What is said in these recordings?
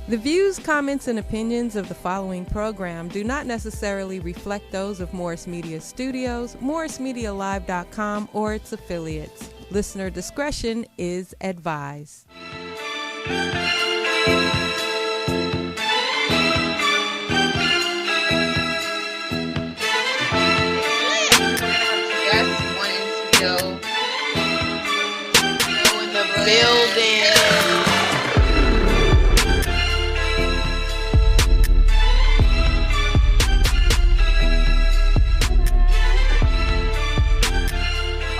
The views, comments, and opinions of the following program do not necessarily reflect those of Morris Media Studios, MorrisMediaLive.com, or its affiliates. Listener discretion is advised. Building.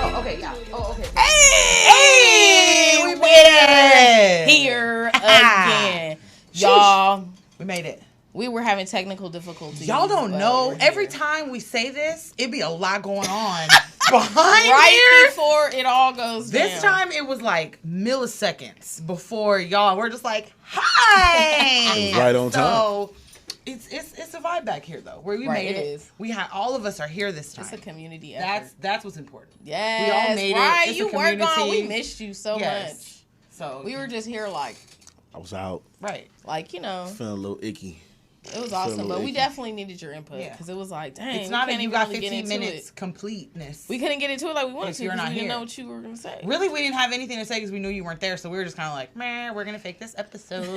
Oh, okay, yeah. Oh, okay. Hey, we made it here again, y'all. We made it. We were having technical difficulties. Y'all don't know. Every time we say this, it be a lot going on behind right here. Before it all goes down. This time it was like milliseconds before y'all. We're just like, hi. It was right on time. So it's a vibe back here though, where we Right, made it it. is. We had all of us are here this time. It's a community effort. That's what's important. Yes, we all made right. it. It's You a work on. community. We missed you so Yes. much. So We were just here like I was out, you know. feeling a little icky. It was awesome, but we definitely needed your input Yeah. because it was like, dang, it's not we that can't you even got really get 15 into minutes it. completeness. We couldn't get into it like we wanted If to you're because not we didn't here. know what you were going to say. Really, we didn't have anything to say because we knew you weren't there, so we were just kind of like, man, we're going to fake this episode.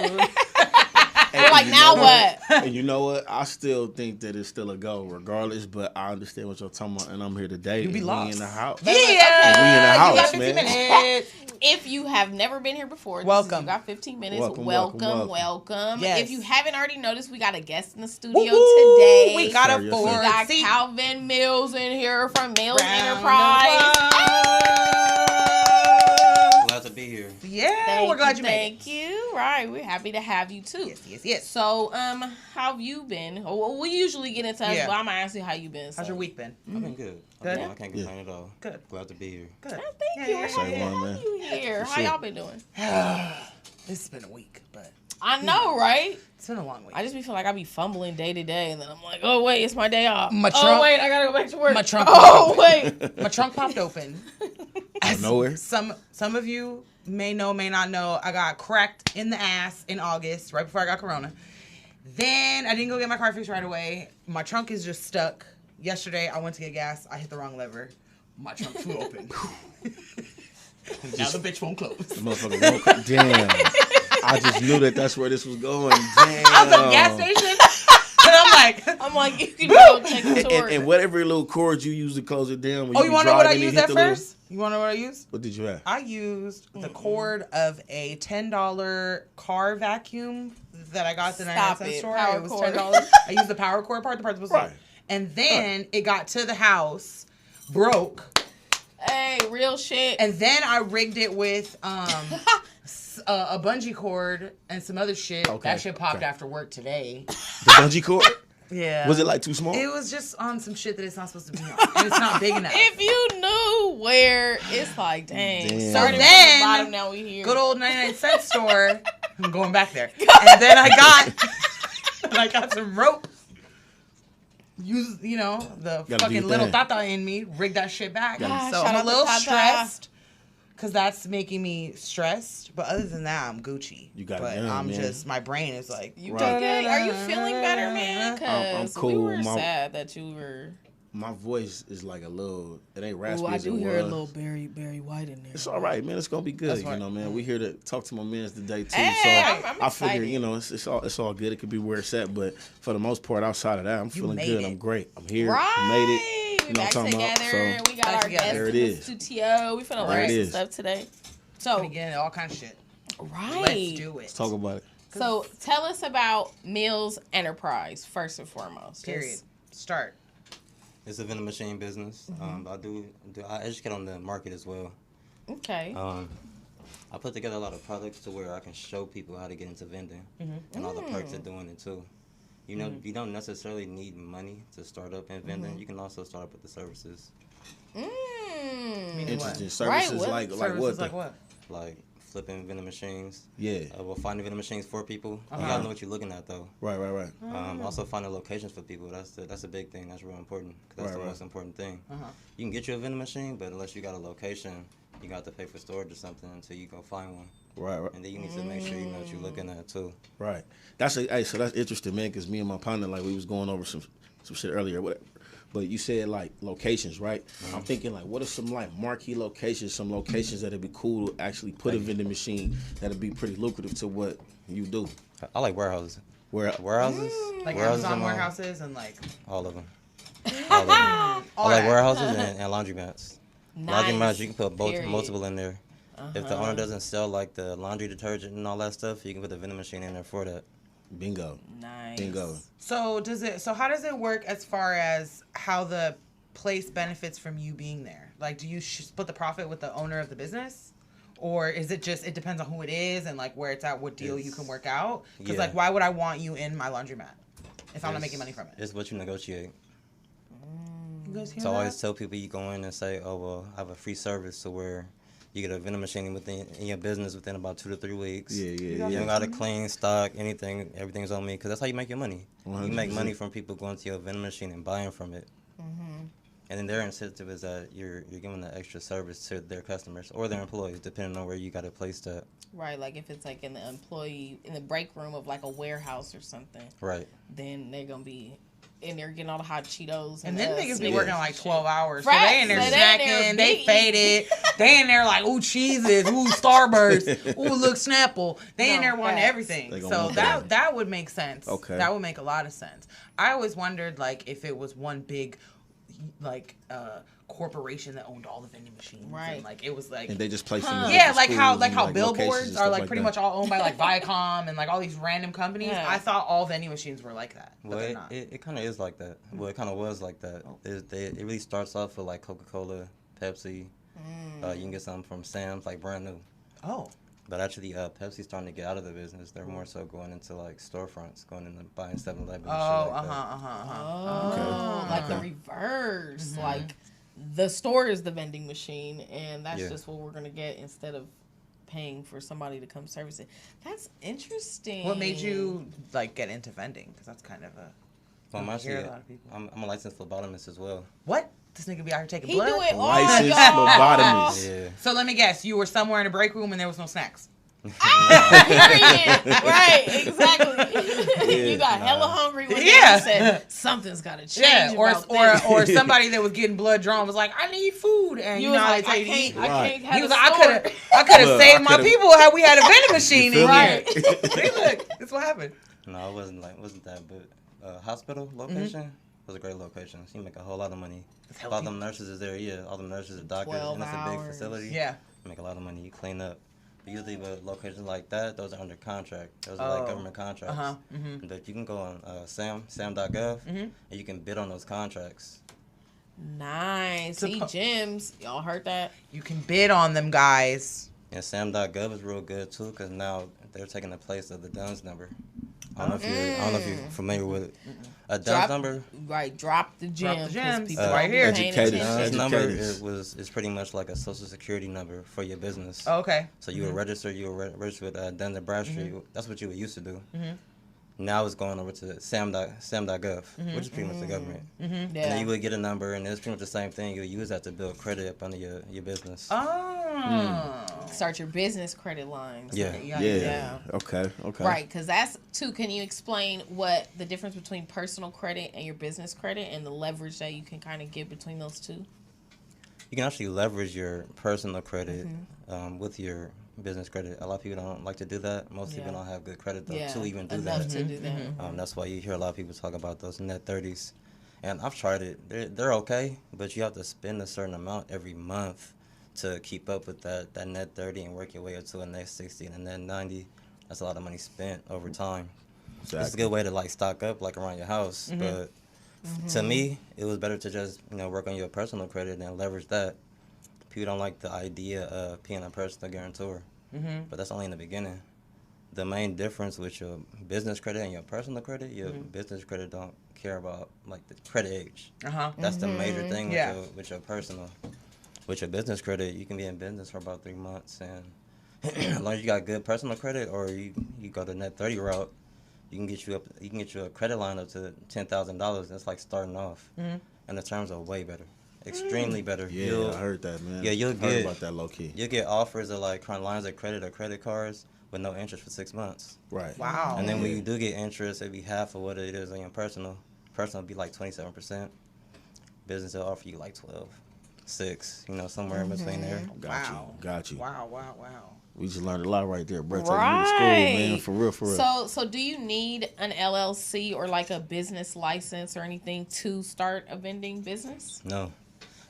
We're like, now what? And you know what? I still think that it's still a go, regardless. But I understand what you're talking about, and I'm here today. You be and lost. We in the house. Yeah. And we in the You house, got 15 man. minutes. If you have never been here before, Welcome. you got 15 minutes. Welcome. Yes. If you haven't already noticed, we got a guest in the studio Woo-hoo. today. We got Sir, a yes, four sir. We got seat. Calvin Mills in here from Mills Round Enterprise. Glad to be here. Yeah, we're glad you made it. Thank you. Right, we're happy to have you too. Yes. So, how have you been? Well, we usually get in touch, Yeah. but I'm gonna ask you how you been. How's so. your week been? I've been good. Good? I can't complain at all. Good. Glad to be here. Good. Thank you. We're Say happy to one, have man. you here. For How sure. y'all been doing? This has been a week, but I know, right? it's been a long week. I just be feeling like I be fumbling day to day, and then I'm like, oh wait, it's my day off. My Oh trunk- wait, I gotta go back to work. my trunk Oh popped wait. My trunk popped open. Out of nowhere. Some of you may know, may not know, I got cracked in the ass in August, right before I got corona. Then I didn't go get my car fixed right away. My trunk is just stuck. Yesterday, I went to get gas. I hit the wrong lever. My trunk flew open. Now the bitch won't close. The motherfucker woke up. Damn. I just knew that's where this was going. Damn. I was at the gas station, and I'm like, you can go take a And, tour. and whatever little cord you use to close it down. When oh, you you be want to know what I driving and used hit at the little- first? You want to know what I used? What did you have? I used the cord of a $10 car vacuum that I got at the 99-cent store. Power It was cord. $10. I used the power cord part. The part that was Right. And then it got to the house, broke, Hey, real shit. and then I rigged it with a bungee cord and some other shit. Okay, That shit popped okay. after work today. The bungee cord? Yeah. Was it like too small? It was just on some shit that it's not supposed to be on, and it's not big enough. If you knew where, it's like, dang. Damn. Started So from then, the bottom, now we here. Good old 99-cent store. I'm going back there. And then I got some rope. Use, the Gotta do fucking your little thing. tata in me. Rig that shit back. Gosh, So shout I'm out a to little Tata. stressed. Because that's making me stressed. But other than that, I'm Gucci. You got it But done, I'm man. just, my brain is like, You Right. okay? Are you feeling better, man? I'm Because we cool. were My- sad that you were. My voice is like a little, it ain't raspy Oh, I as it do hear a was. little Barry White in there. It's all right, man. It's gonna be good. That's right. Man. We here to talk to my mans today too. Hey, so I'm I figure, excited. it's all good. It could be where it's at, but for the most part, outside of that, I'm feeling made good. it. I'm great. I'm here. Right. Made it. We You know back what I'm talking together. about? So We got Back our together. guest There in it the is. studio. We finna There learn it some is. stuff today. So, again, all kind of shit. right. Let's do it. let's talk about it. So, tell us about Mills Enterprise, first and foremost. Period. Start. It's a vending machine business. I educate on the market as well. Okay. I put together a lot of products to where I can show people how to get into vending and all the perks of doing it too. You don't necessarily need money to start up in vending. You can also start up with the services, Meaning Interesting what? Right, services what like Services what? like what? like flipping vending machines. Yeah. Finding vending machines for people. You gotta know what you're looking at though. Right. Also finding locations for people. That's a big thing. That's real important. 'Cause that's the Right. most important thing. You can get you a vending machine, but unless you got a location, you got to pay for storage or something until you go find one. Right. And then you need to make sure you know what you're looking at too. Right. So that's interesting, man, because me and my partner, like, we was going over some shit earlier, whatever. But you said, like, locations, right? I'm thinking, like, what are some, like, marquee locations, some locations that'd be cool to actually put a vending machine that'd be pretty lucrative to what you do? I like warehouses. Warehouses? Like Warehouses Amazon and all. warehouses and like. All of them. All of them. I like that. warehouses and laundromats. Nice. Laundromats, you can put Period. multiple in there. If the owner doesn't sell like the laundry detergent and all that stuff, you can put the vending machine in there for that. Bingo. Nice. Bingo. So how does it work as far as how the place benefits from you being there? Like, do you split the profit with the owner of the business? Or is it just, it depends on who it is and like where it's at, what deal you can work out? Because like, why would I want you in my laundromat if I'm not making money from it? It's what you negotiate. You guys hear So I that? always tell people you go in and say, oh, well, I have a free service to where you get a vending machine in your business within about 2 to 3 weeks. Yeah. You don't got to clean, stock, anything. Everything's on me because that's how you make your money. 100%. You make money from people going to your vending machine and buying from it. And then their incentive is that you're giving the extra service to their customers or their employees, depending on where you got it placed at. Right, like if it's like in the break room of like a warehouse or something, Right. then they're gonna be in there getting all the hot Cheetos. And then niggas be Snickers working and like shit. 12 hours. So Right, they in there so they in there snacking, they big. faded. They in there like, ooh, cheeses, ooh, Starburst, ooh, look, Snapple. They in No, there wanting facts. everything. They gonna So want that. that would make sense. Okay. That would make a lot of sense. I always wondered like if it was one big like corporation that owned all the vending machines. Right. And like it was like And they just place them in yeah, the like how schools and, locations billboards and are stuff like pretty that. much all owned by like Viacom and like all these random companies. Yeah. I thought all vending machines were like that, but Well, they're not. it kind of is like that. Well, it kind of was like that. It really starts off with like Coca-Cola, Pepsi. You can get some from Sam's, like brand new. Oh, But actually, Pepsi's starting to get out of the business. They're more so going into like storefronts, going into buying 7-Eleven. Oh, like the reverse. Like the store is the vending machine, and that's Yeah. just what we're gonna get instead of paying for somebody to come service it. That's interesting. what made you like get into vending? Because that's kind of a Well, I'm I hear actually, a lot of people. I'm a licensed plobotomist as well. what? This nigga be out here taking He blood. do it all. Licensed y'all. phlebotomist. Yeah. So let me guess, you were somewhere in a break room and there was no snacks. Period. Right, exactly. You got hella hungry when Yeah. you said something's got to change. Yeah, about this. or somebody that was getting blood drawn was like, I need food, and You you was know how like, they I tell you to eat. can't, I Right. can't have He was a like, store. I could have Look, saved I my coulda- people had we had a vending machine in Right. here. See, look, that's what happened. No, it wasn't that, but hospital location was a great location. So you make a whole lot of money. healthy. All them nurses is there, yeah. All them nurses are doctors, 12 and it's a big hours. facility. Yeah. You make a lot of money. You clean up. But usually with locations like that, those are under contract. Those are like government contracts. But you can go on sam.gov, and you can bid on those contracts. Nice. See, gyms. Y'all heard that? You can bid on them, guys. And sam.gov is real good too, because now they're taking the place of the DUNS number. I don't know if you're familiar with it. A DUNS number. Right, drop the gym. Drop the gems. People Right don't be here. paying Educators. attention. DUNS number Educators. is pretty much like a social security number for your business. Oh, okay. So you would register. You would register with Dun & Bradstreet. That's what you would used to do. Now it's going over to sam.gov, which is pretty much the government. And then Yeah. you would get a number, and it's pretty much the same thing. You would use that to build credit up under your business. Oh. Start your business credit lines. Yeah. Yeah. Okay. Right, because that's too. Can you explain what the difference between personal credit and your business credit and the leverage that you can kind of get between those two? You can actually leverage your personal credit with your business credit. A lot of people don't like to do that. Most people don't have good credit though, to even do enough that. to do that. That's why you hear a lot of people talk about those net 30s. And I've tried it. They're okay, but you have to spend a certain amount every month to keep up with that net 30 and work your way up to a net 60 and a net 90. That's a lot of money spent over time. Exactly. It's a good way to like stock up like around your house. But to me, it was better to just work on your personal credit and leverage that. People don't like the idea of being a personal guarantor, but that's only in the beginning. The main difference with your business credit and your personal credit, your business credit don't care about like the credit age. That's the major thing with your personal. With your business credit, you can be in business for about 3 months, and as long as you got good personal credit, or you go the net 30 route, you can get you a credit line up to $10,000. That's like starting off, and the terms are way better. extremely better. Yeah, I heard that, man. Yeah, you'll heard get about that low key. You'll get offers of like lines of credit or credit cards with no interest for 6 months. Right. Wow. And then when you do get interest, it'd be half of what it is on your personal. Personal would be like 27%. Business will offer you like 12, 6, somewhere in between there. Got you. Wow. We just learned a lot right there, bro. Right. School, man, for real. So do you need an LLC or like a business license or anything to start a vending business? No.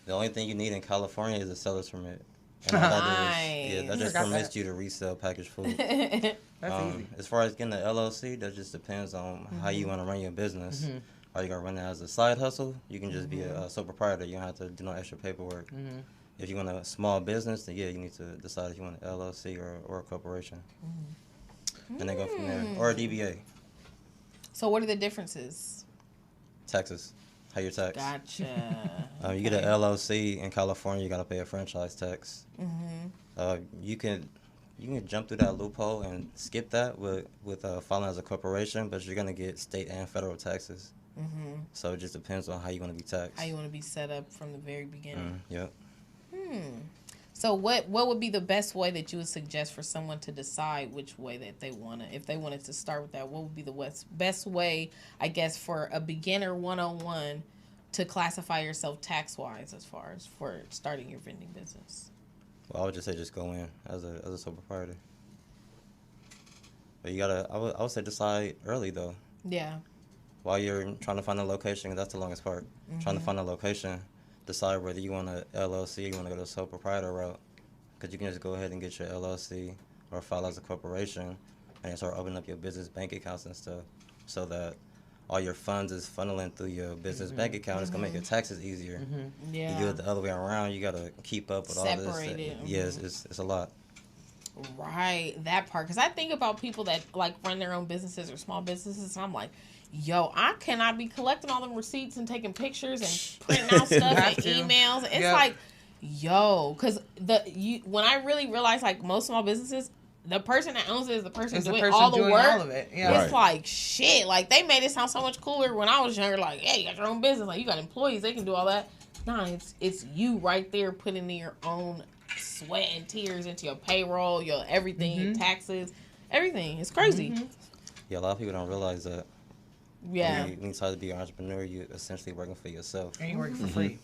The only thing you need in California is a seller's permit. And all that just permits you to resell packaged food. That's easy. As far as getting an LLC, that just depends on how you want to run your business. Are you going to run it as a side hustle? You can just be a sole proprietor. You don't have to do no extra paperwork. If you want a small business, then you need to decide if you want an LLC or a corporation. And then go from there. Or a DBA. So what are the differences? Taxes. How your tax. Gotcha. You get an LLC in California, you got to pay a franchise tax. You can jump through that loophole and skip that with filing as a corporation, but you're going to get state and federal taxes. So it just depends on how you want to be taxed. How you want to be set up from the very beginning. Yep. So what would be the best way that you would suggest for someone to decide which way that they want to, if they wanted to start with that, what would be the best way, I guess, for a beginner 101 to classify yourself tax-wise as far as for starting your vending business? Well, I would just say just go in as a sole proprietor. But you gotta, I would say decide early though. Yeah. While you're trying to find a location, 'cause that's the longest part. Trying to find a location, decide whether you want a LLC, you want to go the sole proprietor route. Because you can just go ahead and get your LLC or file as a corporation and start opening up your business bank accounts and stuff, so that all your funds is funneling through your business bank account. It's gonna make your taxes easier. Yeah. You do it the other way around. You gotta keep up with all this. Separate it. Yes, it's a lot. Right, that part. Because I think about people that like run their own businesses or small businesses, and I'm like, yo, I cannot be collecting all them receipts and taking pictures and printing out stuff and emails. It's like, yo, because when I really realized, like, most small businesses, the person that owns it is the person doing all the work. All of it. Yeah. It's like, shit. Like, they made it sound so much cooler when I was younger. Like, hey, you got your own business. Like, you got employees. They can do all that. Nah, it's you right there putting in your own sweat and tears into your payroll, your everything, your taxes, everything. It's crazy. Yeah, a lot of people don't realize that. Yeah. When you decide to be an entrepreneur, you're essentially working for yourself. And you working for free.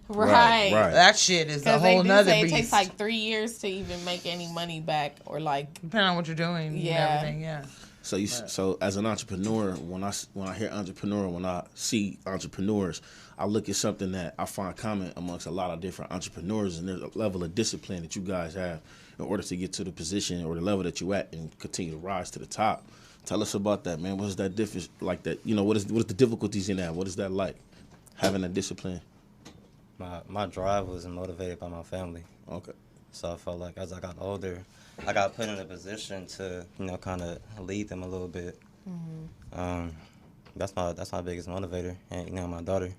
Right. That shit is a whole nother beast. It takes like 3 years to even make any money back, or like depending on what you're doing and everything. Yeah. So so as an entrepreneur, when I hear entrepreneur, when I see entrepreneurs, I look at something that I find common amongst a lot of different entrepreneurs, and there's a level of discipline that you guys have in order to get to the position or the level that you're at and continue to rise to the top. Tell us about that, man. What is that difference like that? What is the difficulties in that? What is that like, having a discipline? My drive was motivated by my family. Okay. So I felt like as I got older, I got put in a position to, kind of lead them a little bit. That's my biggest motivator. And my daughter,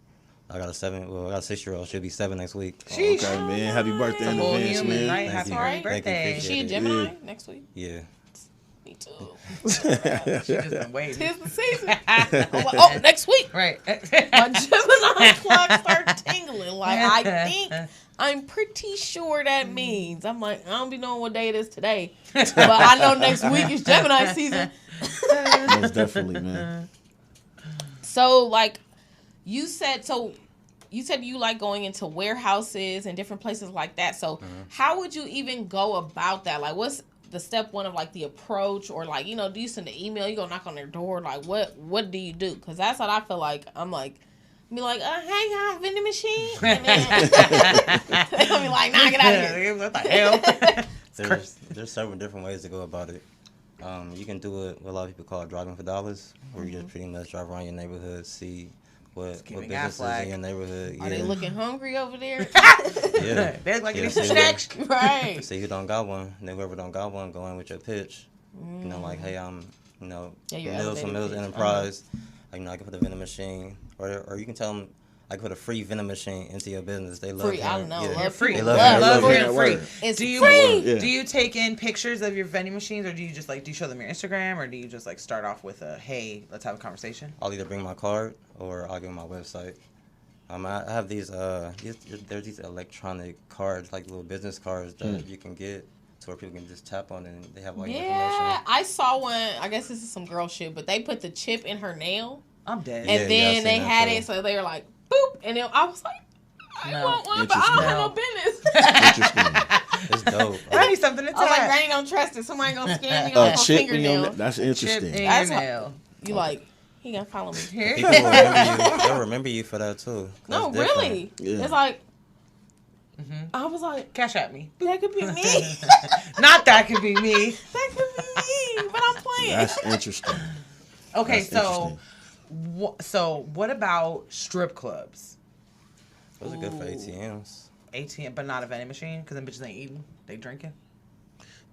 I got a 6-year-old. She'll be 7 next week. Okay, man. Happy birthday in advance, man. Right? Happy birthday. She a Gemini next week? Yeah. Me too. She just been waiting. Tis the season. I'm like, oh, next week. Right. My Gemini clock starts tingling. Like, I'm pretty sure that means. I'm like, I don't be knowing what day it is today. But I know next week is Gemini season. Most definitely, man. So, like, you said you like going into warehouses and different places like that. So, how would you even go about that? Like, what's the step one of like the approach, or like, do you send an email, you go knock on their door, like what do you do? Because that's what I feel like. I'm like, be like, hey, y'all, vending machine, and then they're gonna be like, nah, get out of here. What the hell? There's several different ways to go about it. You can do it what a lot of people call driving for dollars, where you just pretty much drive around your neighborhood, see what businesses in your neighborhood. Are they looking hungry over there? Yeah. They're like, need some snacks. Right. See who don't got one. And then whoever don't got one, go in with your pitch. Like, hey, I'm, from Mills Enterprise. I can put a vending machine. Or you can tell them, I can put a free vending machine into your business. They love free. I don't know. Yeah. Love free. They Love free. It's free. Do you take in pictures of your vending machines, or do you just do you show them your Instagram, or do you just start off with a, hey, let's have a conversation? I'll either bring my card or I'll give them my website. I have these there's these electronic cards, like little business cards that you can get to where people can just tap on it and they have like information. I saw one. I guess this is some girl shit, but they put the chip in her nail. I'm dead. And then they had it, so they were like, boop. And then I was like, I want one, but I don't have no business. It's dope. I need something to tap. I was like, Granny, don't trust it. Somebody gonna scan me on my fingernail. That's interesting. Chip in That's your nail. You like, he gonna follow me. People will remember you. They'll remember you for that too. No, That's different. really. Yeah. It's like, I was like, Cash at me. that could be me. Not that could be me. That could be me, but I'm playing. That's interesting. Okay, That's so what about strip clubs? Those are good for ATMs. ATM, but not a vending machine, because them bitches ain't eating, they drinking.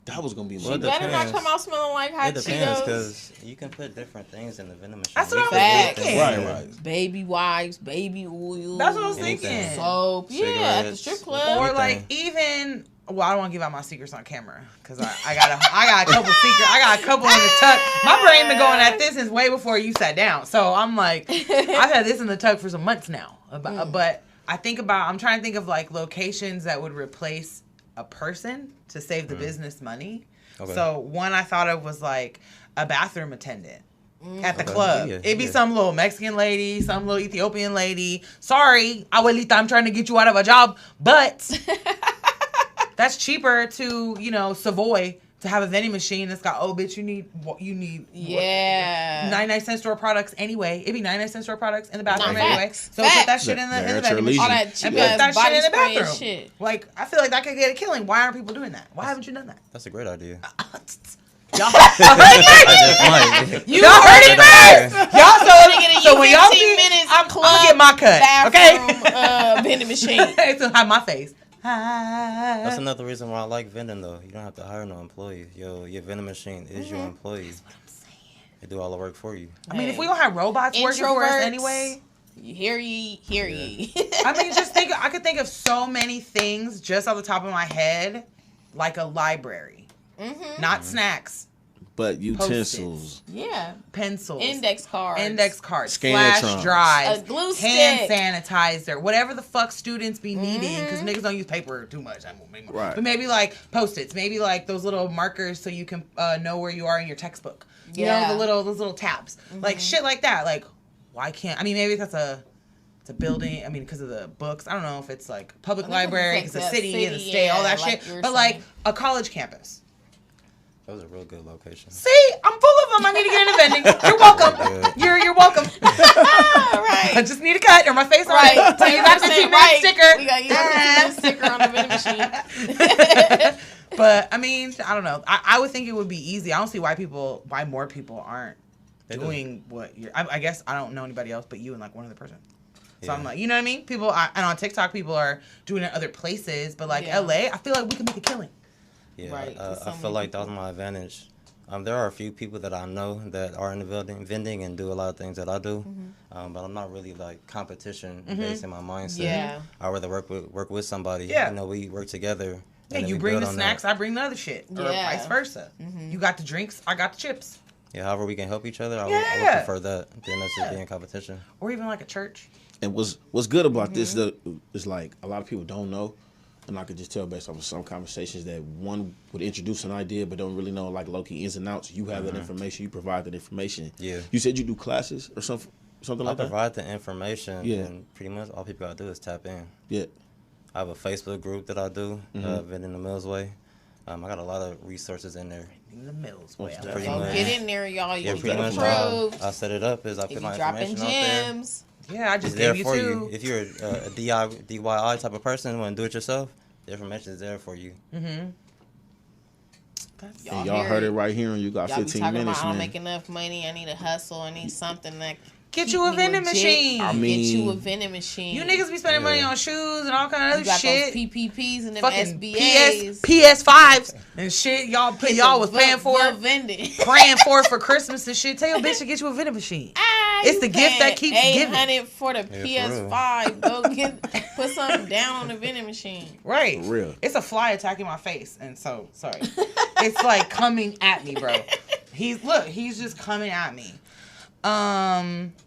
That was gonna be Well, my it Better not depends. come out smelling like hot It depends Cheetos. because you can put different things in the vending machine. That's You what can I was put thinking. anything. Right. Baby wipes, baby oil. That's what I was Anything. thinking. Soap. Yeah, at the Cigarettes. strip club. Or Anything. like even, well, I don't want to give out my secrets on camera because I got a couple secrets. I got a couple in the tuck. My brain been going at this since way before you sat down. So I'm like, I've had this in the tuck for some months now. But I'm trying to think of like locations that would replace a person to save the business money. Okay. So one I thought of was like a bathroom attendant at the Okay. club. Yeah, It'd be yeah. some little Mexican lady, some little Ethiopian lady. Sorry, abuelita, I'm trying to get you out of a job, but that's cheaper to, Savoy to have a vending machine that's got, oh, bitch, you need Yeah. 99-cent store products anyway. It'd be 99-cent store products in the bathroom Nah, anyway. facts. So put that Facts. shit in the They're at your vending leisure. machine. All that And cheap put ass that body shit in the spray and bathroom. shit. Like, I feel like that could get a killing. Why aren't people doing that? Why haven't you done that? That's a great idea. Y'all heard it first. You heard it first. Y'all so when y'all see, 15 minutes I'm club gonna get my cut. Okay. bathroom, vending machine. It's gonna have my face. That's another reason why I like vending though. You don't have to hire no employees. Your vending machine is your employee. That's what I'm saying. They do all the work for you. I mean, if we gonna have robots working for us Introverts. anyway. Hear ye. I mean, I could think of so many things just off the top of my head, like a library, not snacks, But utensils. Yeah. pencils, Index cards. flash Scantrons. drives, A glue hand stick. sanitizer, whatever the fuck students be needing, because niggas don't use paper too much. Right. But maybe like Post-its, maybe like those little markers so you can know where you are in your textbook. You know, those little tabs, like shit like that. Like, why can't? I mean, maybe it's a building. I mean, because of the books. I don't know if it's like public library, it's it's a like city and the city, state, all that like shit. you're But like saying. a college campus. That was a real good location. See, I'm full of them. I need to get into vending. You're welcome. You're welcome. Right. I just need a cut or my face on Right. it. Take that 15 minute sticker. We got you that sticker on the vending machine. But I mean, I don't know. I would think it would be easy. I don't see why more people aren't They do. doing what you're. I guess I don't know anybody else but you and like one other person. So Yeah. I'm like, you know what I mean? People, and on TikTok, people are doing it other places, but like Yeah. LA, I feel like we can make a killing. Yeah, Right, 'cause so I feel many like that was my advantage. There are a few people that I know that are in the vending and do a lot of things that I do, but I'm not really like competition based in my mindset. Yeah. I rather work with somebody. Yeah. we work together. Yeah, and then you we bring build the on snacks, that. I bring the other shit, or Yeah. vice versa. You got the drinks, I got the chips, Yeah, however we can help each other, I would Yeah. prefer that than us just being competition. or even like a church. And what's good about this is like a lot of people don't know, and I could just tell based off of some conversations that one would introduce an idea but don't really know like low-key ins and outs. You have that information, you provide that information. Yeah. You said you do classes or something I like that? provide the information, Yeah. and pretty much all people gotta do is tap in. Yeah. I have a Facebook group that I do, Vending the Mills Way. I got a lot of resources in there. In the mills, Most well. Pretty So much. get in there, y'all. You Yeah, can pretty get much. approved. I set it up is I If put you my dropping information out there. gems. Yeah, I It's just there gave you for two. you. If you're a DIY type of person, want to do it yourself, the information is there for you. And y'all heard it right here, and you got Y'all be 15 talking minutes, about I don't man. make enough money. I need a hustle. I need something that Get keep you a me vending legit. machine. I Get mean, you a vending machine. You niggas be spending money on shoes and all kind of You other got shit. those PPPs and them Fucking SBAs. PS5s and shit. Y'all was paying for vending. praying for Christmas and shit. Tell your bitch to get you a vending machine. It's the gift that keeps giving. $800 for the Yeah, for real. PS5. Go put something down on the vending machine. Right. For real. It's a fly attacking my face, and so sorry. It's like coming at me, bro. He's just coming at me.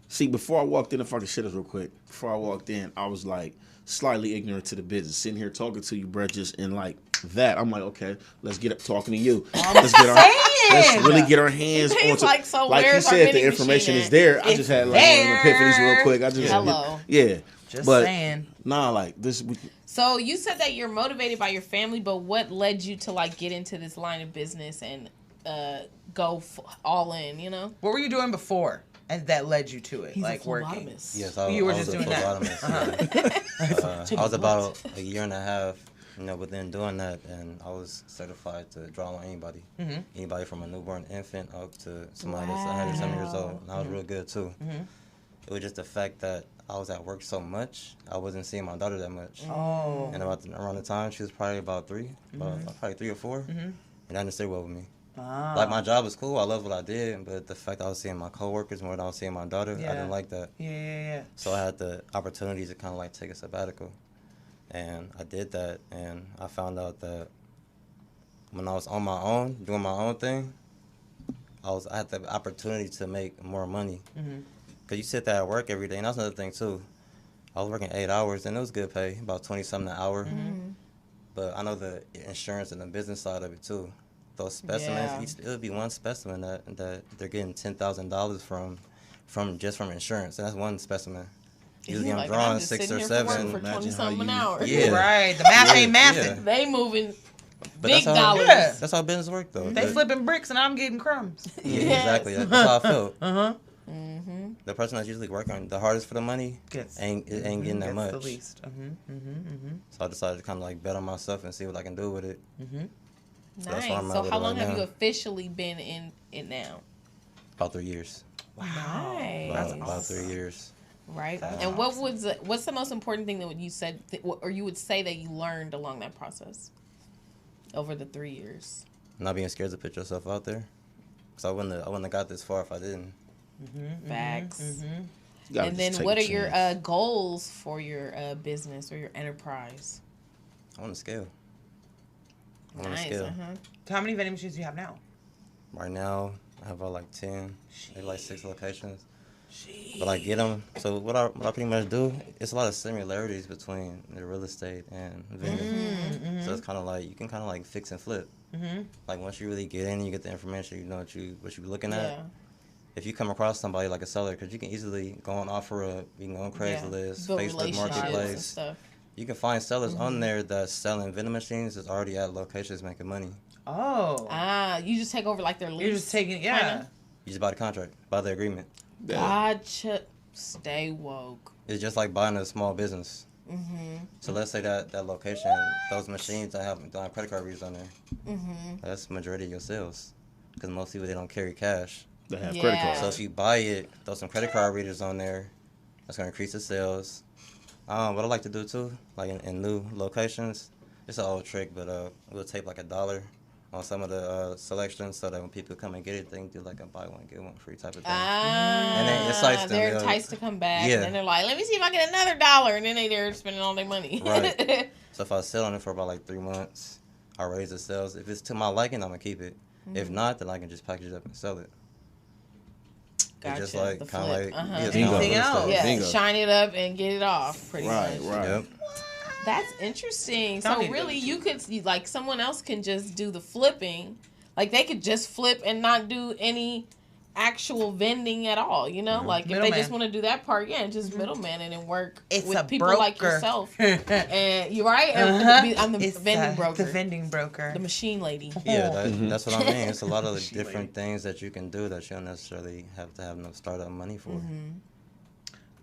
See, before I walked in, if I can share this real quick. Before I walked in, I was like slightly ignorant to the business. Sitting here talking to you, Brett, just in like that. I'm like, okay, let's get up talking to you. Let's really get our hands on. He's like, so like you where's our said, the vending information machine is there. I It's just had like one of the epiphanies real quick. I just Hello. yeah. Just but saying. nah, like this. So you said that you're motivated by your family, but what led you to like get into this line of business and go all in? You know, What were you doing before, and that led you to it? he's like a working. phlebotomist. Yes, You were I just was a doing that. phlebotomist, yeah. I was about a year and a half, within doing that, and I was certified to draw on anybody. Anybody from a newborn infant up to somebody that's 107 years old. And I was real good, too. It was just the fact that I was at work so much, I wasn't seeing my daughter that much. Oh. And around the time, she was probably about probably 3 or 4, and I didn't stay well with me. Like, my job was cool. I loved what I did, but the fact I was seeing my coworkers more than I was seeing my daughter, I didn't like that. Yeah. So I had the opportunity to kind of like take a sabbatical, and I did that. And I found out that when I was on my own, doing my own thing, I had the opportunity to make more money. Cause you sit there at work every day, and that's another thing too. I was working 8 hours, and it was good pay, about 20-something an hour. But I know the insurance and the business side of it too. Those specimens, it would be one specimen that they're getting $10,000 from insurance, and that's one specimen. Usually I'm drawing 6 or 7. For 20-something an hour. Yeah, Right. The math ain't mathing. Yeah. They moving But big that's how, dollars. Yeah. That's how business works, though. They flipping bricks and I'm getting crumbs. Yeah, Yes. exactly. That's how I felt. Mm-hmm. The person that's usually working the hardest for the money ain't getting that much. The least. So I decided to kind of like bet on myself and see what I can do with it. So that's Nice. where I'm at So with how it long right have now. you officially been in it now? About 3 years. Nice. About 3 years. Right. That's And what's the most important thing that you said, or you would say that you learned along that process over the 3 years? Not being scared to put yourself out there. Because I wouldn't have got this far if I didn't. Facts. You gotta And just then take what a are your chance. goals for your business or your enterprise? I want to scale. I want to Nice. scale. So how many vending machines do you have now? Right now, I have about like 10, maybe like 6 locations. But I get them. So what I pretty much do, it's a lot of similarities between the real estate and vending. So it's kind of like, you can kind of like fix and flip. Like once you really get in, you get the information, you know what you're looking at. Yeah. If you come across somebody like a seller, because you can easily go on OfferUp, you can go on Craigslist, Build Facebook relationships and Marketplace. stuff. You can find sellers on there that's selling vending machines that's already at locations making money. Oh. You just take over like their lease. You're just taking, kinda? You just buy the contract, buy the agreement. Gotcha. Stay woke. It's just like buying a small business. So let's say that location, those machines don't have credit card readers on there. That's the majority of your sales. Because most people, they don't carry cash. They have credit cards. So if you buy it, throw some credit card readers on there, that's going to increase the sales. What I like to do too, like in new locations, it's an old trick, but we'll tape like $1 on some of the selections so that when people come and get it, they can do like a buy one, get one free type of thing. And then excites them. They're enticed to come back. Yeah. And then they're like, let me see if I get another $1. And then they're spending all their money. Right. So if I sell on it for about like 3 months, I raise the sales. If it's to my liking, I'm going to keep it. If not, then I can just package it up and sell it. Gotcha. It's just like The kind of flip. like Uh-huh. Anything else. Yeah, Bingo. shine it up and get it off, pretty Right, much. right. Yep. That's interesting. Tell So me really, this. you could, like, someone else can just do the flipping. Like, they could just flip and not do any actual vending at all, you know? Like, if they just Middleman. want to do that part, yeah, just middleman it and work It's with a people broker. like yourself. And you're right. And I'm the It's vending broker. The vending broker. The machine lady. Yeah, that's what I mean. It's a lot of the different things that you can do that you don't necessarily have to have no startup money for.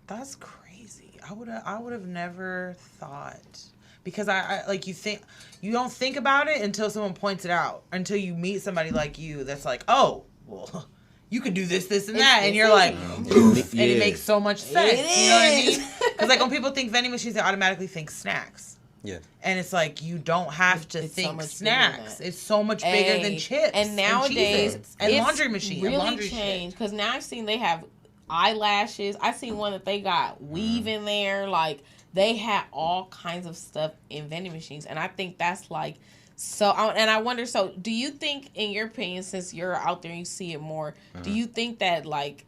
That's crazy. I would have never thought, because I like, you don't think about it until someone points it out, until you meet somebody like you that's like, oh, well, you could do this, and that, and you're like, poof, and it makes so much sense. You know what I mean? Because like when people think vending machines, they automatically think snacks. Yeah. And it's like, you don't have to It's so think much bigger than snacks. that. It's so much bigger than chips. And nowadays, Cheez-Its and it's laundry machine. really and laundry changed because now I've seen they have eyelashes. I seen one that they got weave in there. Like, they had all kinds of stuff in vending machines, and I think that's like so. And I wonder. So, do you think, in your opinion, since you're out there and you see it more, do you think that like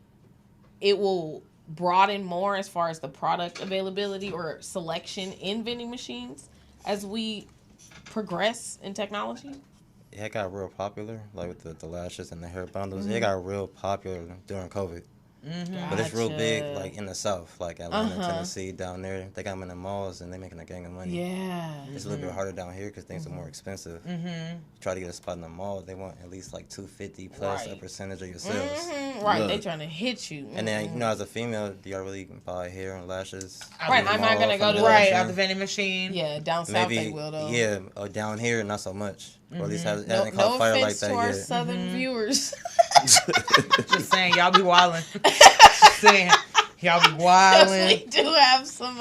it will broaden more as far as the product availability or selection in vending machines as we progress in technology? Yeah, it got real popular, like with the lashes and the hair bundles. It got real popular during COVID. But it's real big, like in the South, like Atlanta, Tennessee, down there. They got them in the malls and they're making a gang of money. Yeah. It's a little bit harder down here because things are more expensive. Try to get a spot in the mall, they want at least like $250 plus a percentage of your sales. Right, they trying to hit you. And then, you know, as a female, do y'all really buy hair and lashes? Right, I'm not going to go to at the vending machine. Yeah, down south they will, though. Yeah, down here, not so much. Or at least hasn't No caught fire like offense that to our yet. southern viewers. Just saying, y'all be wildin'. Just saying, y'all be wildin'. We do have some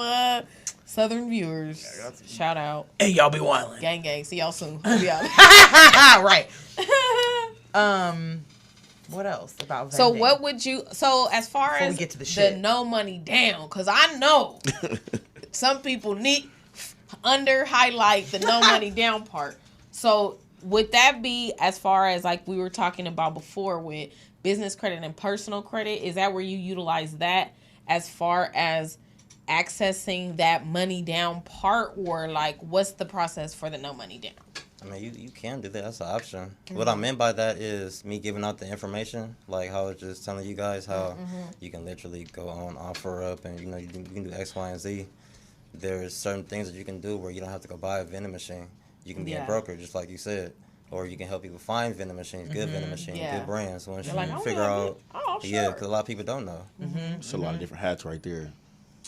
southern viewers. Shout out. Hey, y'all be wildin'. Gang, gang. See y'all soon. We'll be out. Right. What else about vending? So what would you? So as far Before as we get to the shit. no money down, because I know some people need under highlight the no money down part. So would that be as far as like we were talking about before with business credit and personal credit? Is that where you utilize that as far as accessing that money down part, or like what's the process for the no money down? I mean, you can do that. That's an option. What I meant by that is me giving out the information, like how I was just telling you guys how you can literally go on OfferUp and, you know, you can do X, Y, and Z. There's certain things that you can do where you don't have to go buy a vending machine. You can be a broker, just like you said. Or you can help people find vending machines, good vending machines, good brands. Once you figure out, because a lot of people don't know. It's a lot of different hats right there.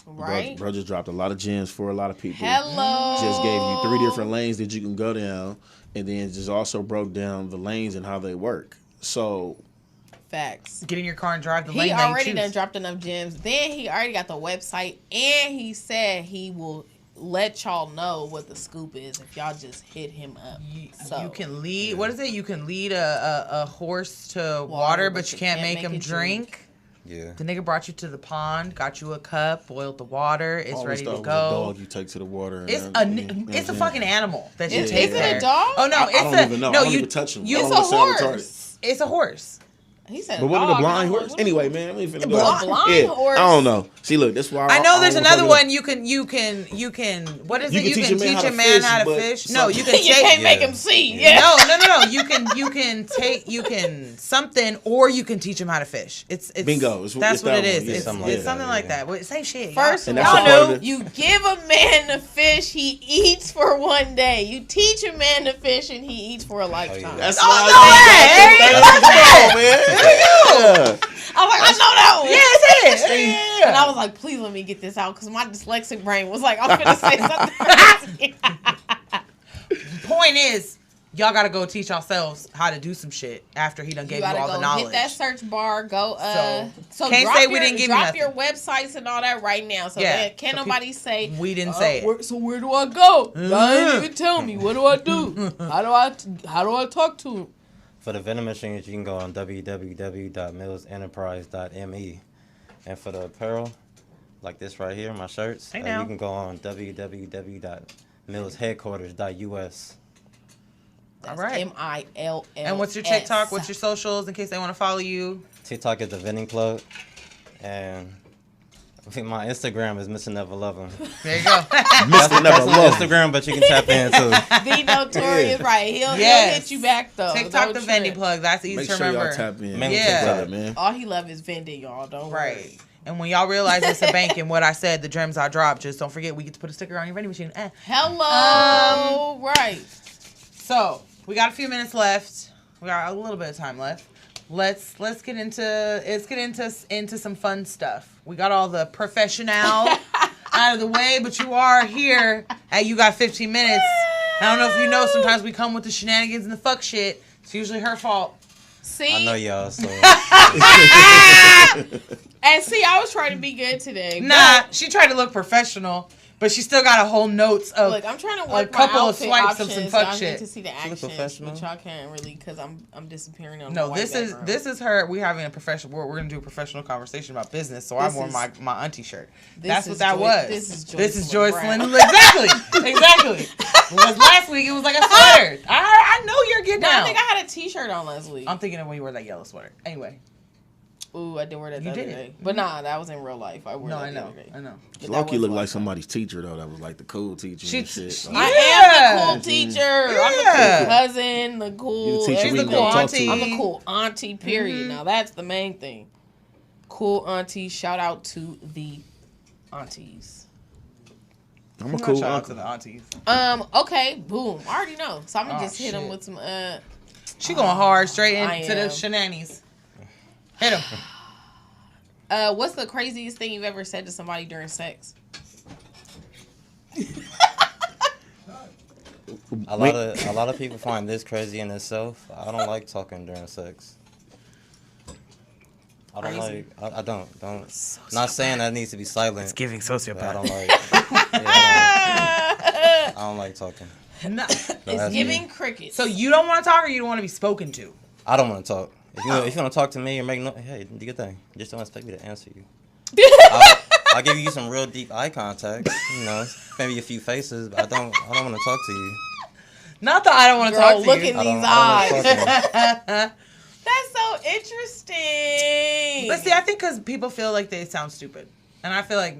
Right. Bro just dropped a lot of gems for a lot of people. Hello. Just gave you 3 different lanes that you can go down, and then just also broke down the lanes and how they work. So, Facts. Get in your car and drive the lane. He already done dropped enough gems. Then he already got the website, and he said he will let y'all know what the scoop is if y'all just hit him up. You can lead. What is it? You can lead a horse to water, but you can't make him drink. Yeah. The nigga brought you to the pond, got you a cup, boiled the water. It's always ready to thought go. it was a dog you take to the water. And It's a fucking animal that you Is take it there. a dog? Oh no, I don't even know. I don't you even touch him. You, I it's don't a wanna sound horse. It's a horse. He said, But what are the dog, blind and I'm horse? like, Anyway, man, we finna go. blind horse? I don't know. See, look, that's why I know there's don't another fuck one. it You can. What is You it? can You teach can a man teach how a to man fish, how to but fish. No, you can You take. can't make him see. Yeah. No. You can something, or you can teach him how to fish. It's Bingo. That's what it is. Yeah, It's something like that. Well, same shit. First of And that's a part all, of the- you give a man to fish, he eats for one day. You teach a man to fish, and he eats for a lifetime. That's I was like, I know that one. Yeah, it is. And I was like, please let me get this out, because my dyslexic brain was like, I'm going to say something. Point is, y'all gotta go teach yourselves how to do some shit after he done gave you all the knowledge. Hit that search bar. Go. So can't say we didn't give you drop nothing. your websites and all that right now. So that can't nobody say we didn't say it. So where do I go? Y'all ain't even tell me. What do I do? How do I talk to him? For the vending machines, you can go on www.millsenterprise.me. And for the apparel, like this right here, my shirts, you can go on www.millsheadquarters.us. All right. MILL. And what's your TikTok? What's your socials in case they want to follow you? TikTok is the Vending Plug. And I think my Instagram is Mr. Never Love Him. There you go. That's on Instagram, but you can tap in too. The Notorious, right. He'll hit you back though. TikTok, the Vending Plug. That's easy to remember. Make sure y'all tap in. Man. All he love is vending, y'all. Don't worry. And when y'all realize it's a bank and what I said, the gems I dropped, just don't forget we get to put a sticker on your vending machine. Hello. Right. So we got a few minutes left. We got a little bit of time left. Let's get into some fun stuff. We got all the professional out of the way, but you are here. Hey, you got 15 minutes. I don't know if you know, sometimes we come with the shenanigans and the fuck shit. It's usually her fault. See? I know y'all, so. And see, I was trying to be good today. Nah, she tried to look professional, but she still got a whole notes of Look, I'm trying to work a couple my of outfit swipes options, of some so fuck I shit. need to see the actions, but y'all can't really, because I'm disappearing on No, the white this background. is her. We're having a professional. We're gonna do a professional conversation about business. So I wore my auntie shirt. That's what that was. This is Joycelyn. Exactly. Because last week it was like a sweater. I know you're getting No, down. I think I had a t-shirt on last week. I'm thinking of when you wore that yellow sweater. Anyway. Ooh, I did wear that the You other did. day. But nah, that was in real life. I wore No, that I the know. other day. I know. But Loki that was looked like last time. somebody's teacher though. That was like the cool teacher and shit. I Yeah. am the cool teacher. I'm the cool cousin, the cool. You the teacher She's the we cool gonna talk auntie. to. I'm the cool auntie. Period. Now that's the main thing. Cool auntie. Shout out to the aunties. I'm a cool Shout out uncle. to the aunties. Okay. Boom. I already know. So I'm gonna just hit him shit. with some. She going hard straight I into the am. shenanigans. Hit him. What's the craziest thing you've ever said to somebody during sex? A lot of people find this crazy in itself. I don't like talking during sex. I don't like. I don't. Not saying that needs to be silent. It's giving but I sociopath. don't like. I don't like talking. No. It's that's giving me. crickets. So you don't want to talk or you don't want to be spoken to? I don't want to talk. If you want to talk to me or make no, hey, do your thing. Just don't expect me to answer you. I'll give you some real deep eye contact. You know, maybe a few faces, but I don't want to talk to you. Not that I don't want to Girl, talk to look you. in I these don't wanna eyes. talk to you. That's so interesting. But see, I think because people feel like they sound stupid. And I feel like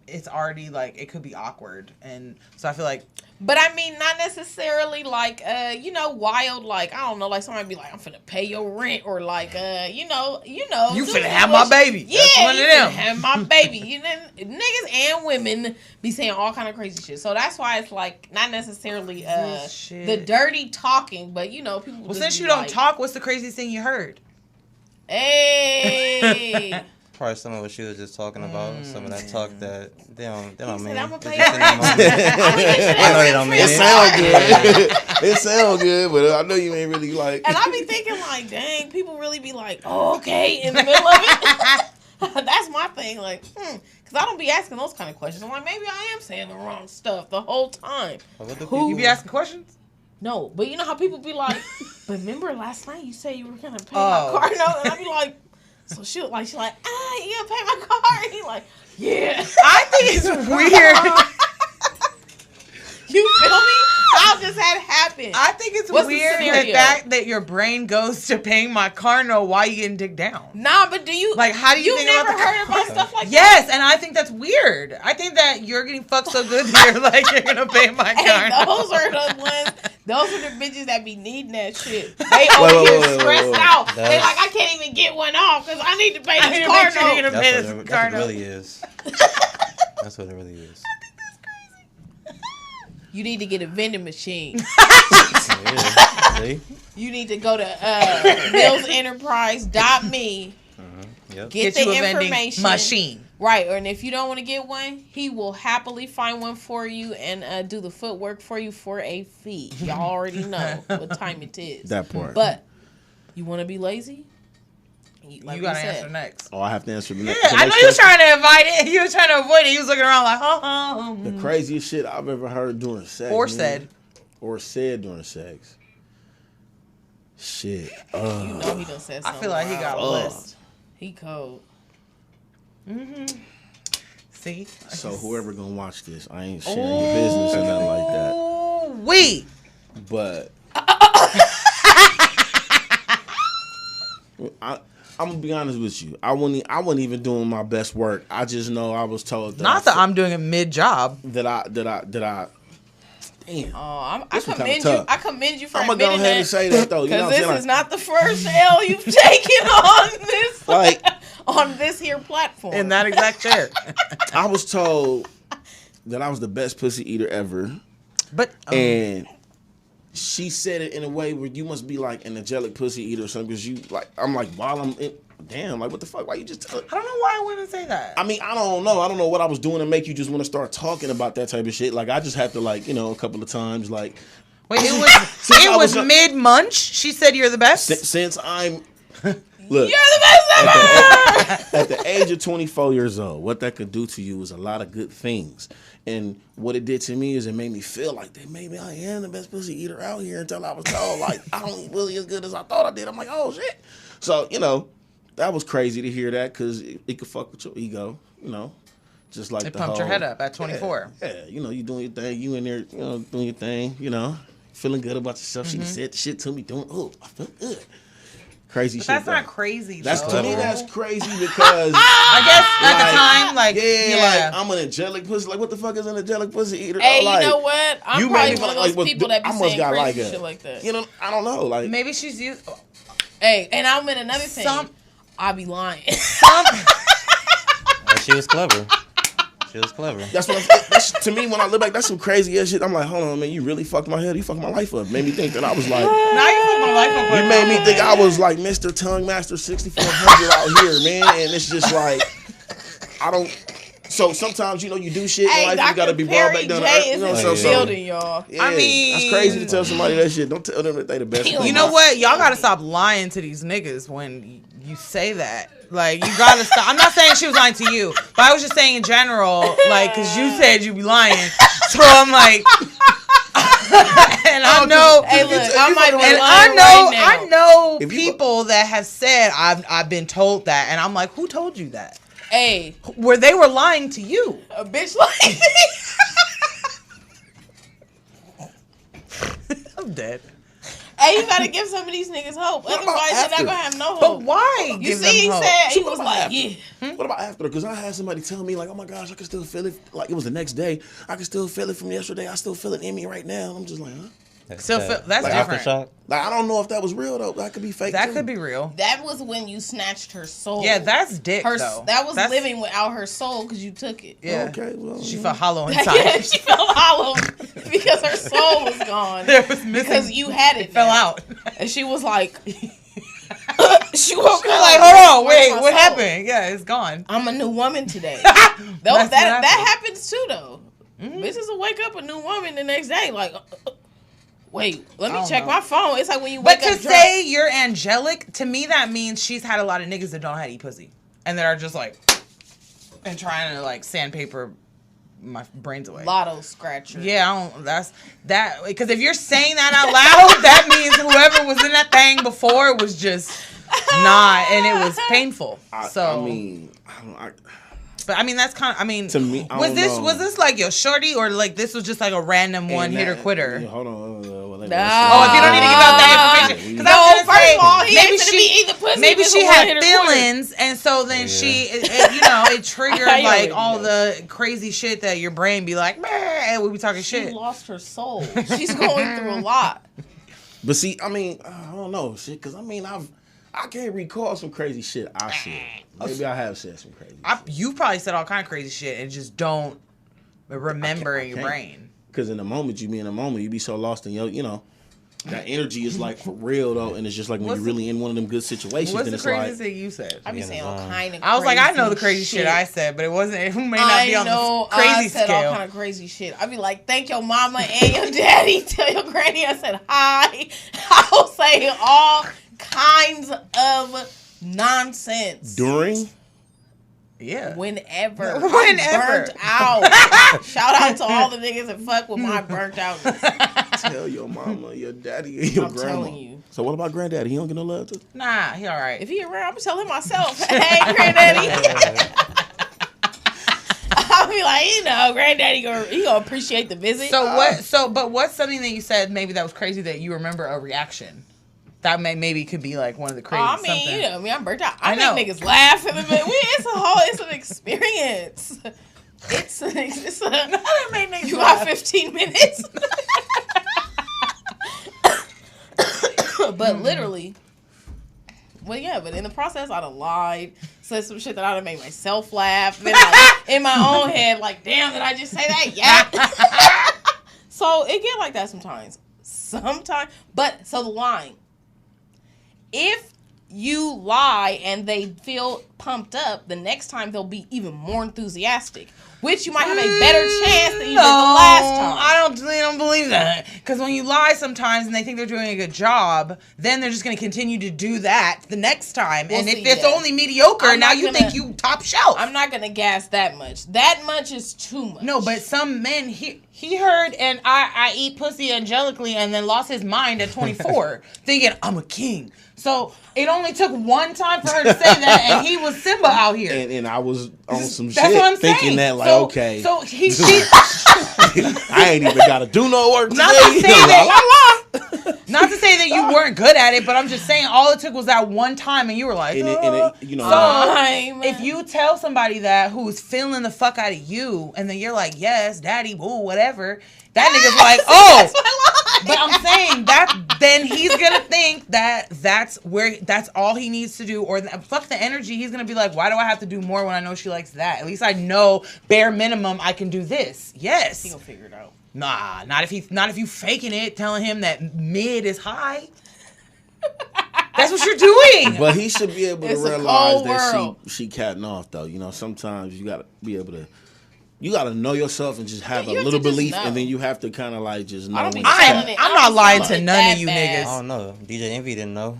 it's already like, it could be awkward. And so I feel like. But I mean, not necessarily like, wild, like, I don't know, like somebody be like, I'm finna pay your rent or like, you You do finna have my what baby. Yeah, That's one you of finna them. have my baby. You know, niggas and women be saying all kind of crazy shit. So that's why it's like, not necessarily This shit. the dirty talking, but people Well, just since be you don't like, talk, what's the craziest thing you heard? Hey. Probably some of what she was just talking about. Some of that talk that they don't mean. said, "I'ma It's pay just your in the rent." moment. I know they don't mean It it. sound good. It sound good, but I know you ain't really like. And I be thinking like, dang, people really be like, oh, okay, in the middle of it. That's my thing, like, because I don't be asking those kind of questions. I'm like, maybe I am saying the wrong stuff the whole time. You be asking questions? No, but you know how people be like, but remember last night you said you were gonna pay Oh. my car note, and I be like, so she's like, you gonna pay my car? And he like, yeah. I think it's weird. You feel me? How does that happen? I think it's What's the weird scenario? that your brain goes to paying my car note while you getting dick down. Nah, but do you Like, how do you You've think never about the heard about stuff like that? Yes, and I think that's weird. I think that you're getting fucked so good that you're like, you're gonna pay my car Hey, note. those are the ones. Those are the bitches that be needing that shit. They over here stressed out. They like, I can't even get one off because I need to pay I this need to car make sure you're note. gonna pay That's this what car it note. really is. That's what it really is. You need to get a vending machine. Yeah. See? You need to go to millsenterprise.me. Yep. Get you the a vending information. machine. Right, and if you don't want to get one, he will happily find one for you and do the footwork for you for a fee. Y'all already know what time it is. That part. But you want to be lazy? You gotta answer next. Oh, I have to answer the next. Yeah, the I know next you was question. trying to invite it. You was trying to avoid it. You was looking around like, The craziest shit I've ever heard during sex. Or man. said. Or said during sex. Shit. You know he done said I something. feel like he got wild. blessed. He cold. See? So whoever gonna watch this, I ain't sharing your business or nothing like that. We. But I'm gonna be honest with you. I wasn't even doing my best work. I just know I was told that Not that I'm doing a mid job. that I damn. I This one commend kinda you. tough. I commend you for I'm gonna admitting go ahead that. and say that though. You know Because what I'm this saying? is not the first L you've taken on this Like- on this here platform. In that exact chair. I was told that I was the best pussy eater ever, But and she said it in a way where you must be like an angelic pussy eater or something. Because you like, I'm like, while I'm in, damn, like what the fuck? Why you just tell it? I don't know why women say that. I mean, I don't know. I don't know what I was doing to make you just want to start talking about that type of shit. Like, I just have to, like, a couple of times, like, Wait, it I was was- mid munch. She said you're the best. since I'm, look, You're the best ever. at the age of 24 years old, what that could do to you is a lot of good things. And what it did to me is it made me feel like that maybe I am the best pussy eater out here until I was told, like, I don't eat really as good as I thought I did. I'm like, oh, shit. So, that was crazy to hear that because it could fuck with your ego, just like It the pumped your whole- head up at 24. Yeah, you doing your thing. You in there, doing your thing, feeling good about yourself. She said the shit to me, I feel good. Crazy But shit. that's though. not crazy. That's though. to me. That's crazy because I guess at the time, like, like I'm an angelic pussy. Like, what the fuck is an angelic pussy eater? Hey, like, you know what? I'm you probably made me one of feel those like, people that be I must saying got crazy like shit like that. You know, I don't know. Like, maybe she's used. Hey, and I'm in another thing. I be lying. She was clever. She was clever. that's to me when I look back. That's some crazy ass shit. I'm like, hold on, man, you really fucked my head. You fucked my life up. Made me think that I was like. Now you fucked my life up. You made me think I was like Mr. Tongue Master 6400 out here, man. And it's just like, I don't. So sometimes, you know, you do shit in life, you gotta be brought back down to earth. You know, building, y'all. Yeah, I mean, that's crazy to tell somebody that shit. Don't tell them that they the best. You know what? Y'all gotta stop lying to these niggas when you say that. Like, you gotta stop. I'm not saying she was lying to you, but I was just saying in general, like, because you said you be lying. So I'm like, and I know, Hey, look, I might be and lying right now. I know people that have said I've been told that, and I'm like, who told you that? Hey, Where they were lying to you. a bitch like I'm dead. Hey, you gotta give some of these niggas hope. Otherwise, you're not gonna have no hope. But why? You give see, them he hope? said, he So was what like, about yeah. What about after? Because I had somebody tell me, like, oh my gosh, I can still feel it. Like, it was the next day. I can still feel it from yesterday. I still feel it in me right now. And I'm just like, huh? Still feel, that's Like different. Aftershock. Like, I don't know if that was real, though. That could be fake, That too. could be real. That was when you snatched her soul. Yeah, that's dick, her. though. That was That's- living without her soul because you took it. Yeah. Okay, well. She felt hollow Yeah, inside. she felt hollow because her soul was gone. There was missing. Because you had it. fell now. out. And she was like, she woke up Like, "Where's hold on, wait, my what soul?" happened? Yeah, it's gone. I'm a new woman today. That's what that happened. happens too, though. Bitches will wake up a new woman the next day, like, wait, let I me don't check know. my phone. It's like when you But wake to up drunk. say you're angelic, to me that means she's had a lot of niggas that don't know how to eat pussy. And that are just like, and trying to like sandpaper my brains away. Lotto scratcher. Yeah, I don't, that's, that, because if you're saying that out loud, that means whoever was in that thing before was just not, and it was painful. So, I mean, but I mean, that's kind of, I mean, To me, I was don't this know. was this like your shorty, or like this was just like a random one hitter quitter? Yeah, hold on. Oh, if you don't need to give out that information, because No, first of all, he maybe ain't finna be eating pussy. maybe if it's she a had one-hitter quitter. feelings, and so then it triggered I like already all know. the crazy shit that your brain be like, man, we be talking She shit. lost her soul. She's going through a lot. But see, I mean, I don't know, shit, because I mean, I can't recall some crazy shit I said. Maybe I have said some crazy shit. You probably said all kind of crazy shit and just don't remember in your brain. Because in the moment, you be so lost in your, you know, that energy is like for real, though. And it's just like when you're really in one of them good situations, What's then the it's like. craziest thing you said? I be saying all kind of. I was like, I know the crazy crazy shit I said, but it wasn't. Who may not be on the I crazy said scale. all kind of crazy shit. I be like, thank your mama and your daddy. Tell your granny I said hi. I'll say all kinds of nonsense. During? Yeah. Whenever. I'm Whenever. burnt out. Shout out to all the niggas that fuck with my burnt out. Tell your mama, your daddy, and your I'm grandma. telling you. So what about granddaddy? He don't get no love too? Nah, he all right. If he around, I'm gonna tell him myself. Hey, granddaddy. I'll be like, you know, granddaddy he gonna appreciate the visit. So what? But what's something that you said maybe that was crazy that you remember a reaction? That maybe could be like one of the crazy. I mean, something. you know, I'm burnt out. I know. make niggas laugh in the bit. It's an experience. It's you got 15 minutes. But literally, well, yeah. But in the process, I done lied, said some shit that I done made myself laugh. Then like, in my own head, like, damn, did I just say that? Yeah. So it get like that sometimes. But so the lying. If you lie and they feel pumped up, the next time they'll be even more enthusiastic, which you might have a better chance than you did the last time. I don't believe that. Because when you lie sometimes and they think they're doing a good job, then they're just going to continue to do that the next time. We'll and see, if it's yeah. only mediocre, I'm now not you gonna- think you top shelf. I'm not going to gas that much. That much is too much. No, but some men, he heard and I eat pussy angelically and then lost his mind at 24 thinking I'm a king. So it only took one time for her to say that and he was Simba out here. And I was on some That's shit what I'm thinking saying. that like, So- okay. So she I ain't even got to do no work today. Not saying that. Not to say that you weren't good at it, but I'm just saying all it took was that one time, and you were like, you know, so if you tell somebody that who's feeling the fuck out of you, and then you're like, yes, daddy, boo, whatever, that nigga's like, oh, but I'm saying that then he's gonna think that that's all he needs to do, or fuck the energy. He's gonna be like, why do I have to do more when I know she likes that? At least I know bare minimum I can do this. Yes, He gonna figure it out. Nah, not if you faking it, telling him that mid is high. That's what you're doing. But he should be able to It's a realize cold that world. she catting off though. You know, sometimes you gotta be able to. You gotta know yourself and just have You a have little to just belief, know. and then you have to kind of like just know. I don't be when it's telling cap. it. I'm I not don't be lying telling to it none that of you bad. niggas. I don't know. DJ Envy didn't know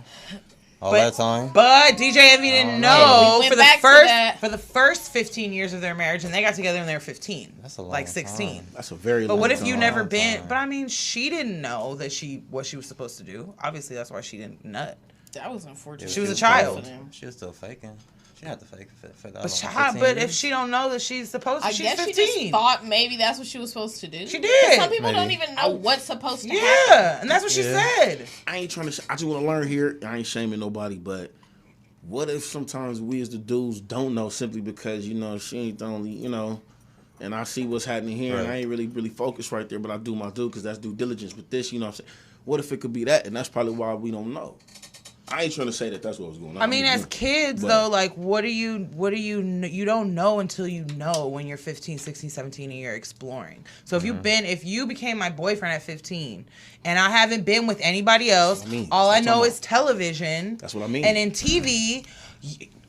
all that time. But DJ Envy didn't We know went for the back to first that. 15 years of their marriage, and they got together when they were 15. That's a long like 16. time. That's a very. But long what if you time. never been? time. But I mean, she didn't know that what she was supposed to do. Obviously, that's why she didn't nut. That was unfortunate. She was a for child. them. She was still faking. She didn't have to fake that. But if she don't know that she's supposed to, I she's guess 15. she just thought maybe that's what she was supposed to do. She did. 'Cause some people Maybe. don't even know what's supposed to happen. Yeah, and that's what she Yeah. said. I ain't trying to. I just want to learn here. I ain't shaming nobody, but what if sometimes we as the dudes don't know simply because she ain't the only and I see what's happening here, and I ain't really focused right there, but I do my due because that's due diligence. But this, what I'm saying, what if it could be that, and that's probably why we don't know. I ain't trying to say that that's what was going on. I mean, as kids, though, like, what do you don't know until you know when you're 15, 16, 17 and you're exploring. So if you became my boyfriend at 15 and I haven't been with anybody else, all I know is television. That's what I mean. And in TV,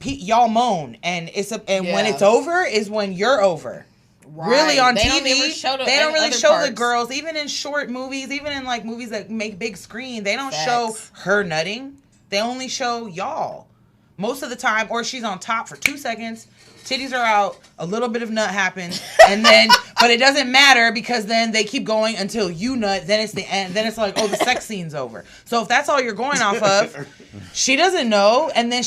y'all moan, and when it's Yeah. over is when you're over. Right. Really on They TV, don't even show they don't really other show the parts. girls, even in short movies, even in like movies that make big screen, they don't Facts. show her nutting. They only show y'all most of the time, or she's on top for 2 seconds, titties are out, a little bit of nut happens, and then, but it doesn't matter because then they keep going until you nut, then it's the end, then it's like, oh, the sex scene's over. So if that's all you're going off of, she doesn't know, and then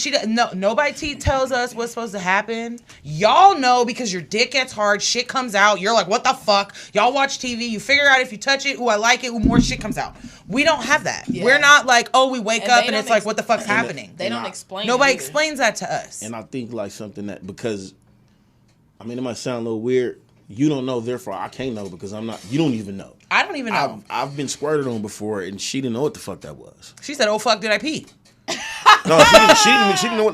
nobody tells us what's supposed to happen. Y'all know because your dick gets hard, shit comes out, you're like, what the fuck? Y'all watch TV, you figure out if you touch it, ooh, I like it, ooh, more shit comes out. We don't have that. Yeah. We're not like, oh, we wake And up they and don't it's like, what the fuck's happening? They don't explain. Nobody it either. explains that to us. And I think like something that, because I mean, it might sound a little weird. You don't know, therefore I can't know because I'm not. You don't even know. I don't even know. I've been squirted on before, and she didn't know what the fuck that was. She said, "Oh fuck, did I pee?" No, she didn't know what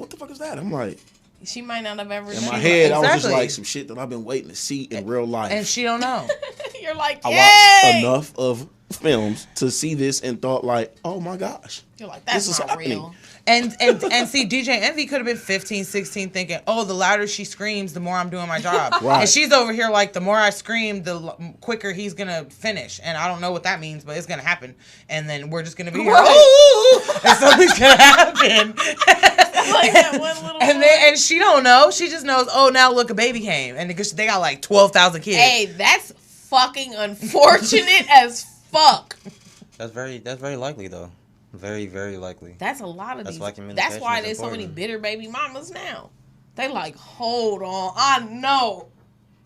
the fuck is that? I'm like, She might not have ever. in my done head, I was just Exactly. like some shit that I've been waiting to see in real life. And she don't know. it. You're like, I yay! watched enough of films to see this and thought like, oh my gosh, You're like, that's this is not happening. real. And see, DJ Envy could have been 15, 16 thinking, oh, the louder she screams, the more I'm doing my job. Right. And she's over here like, the more I scream, the quicker he's going to finish. And I don't know what that means, but it's going to happen. And then we're just going to be here, Right. ooh, and something's going to happen. Like that one little And she don't know. She just knows, oh, now look, a baby came. And because they got like 12,000 kids. Hey, that's fucking unfortunate as fuck. That's very likely though. Very, very likely. That's a lot of That's these. why communication That's why is there's so many important. bitter baby mamas now. They like, hold on, I know.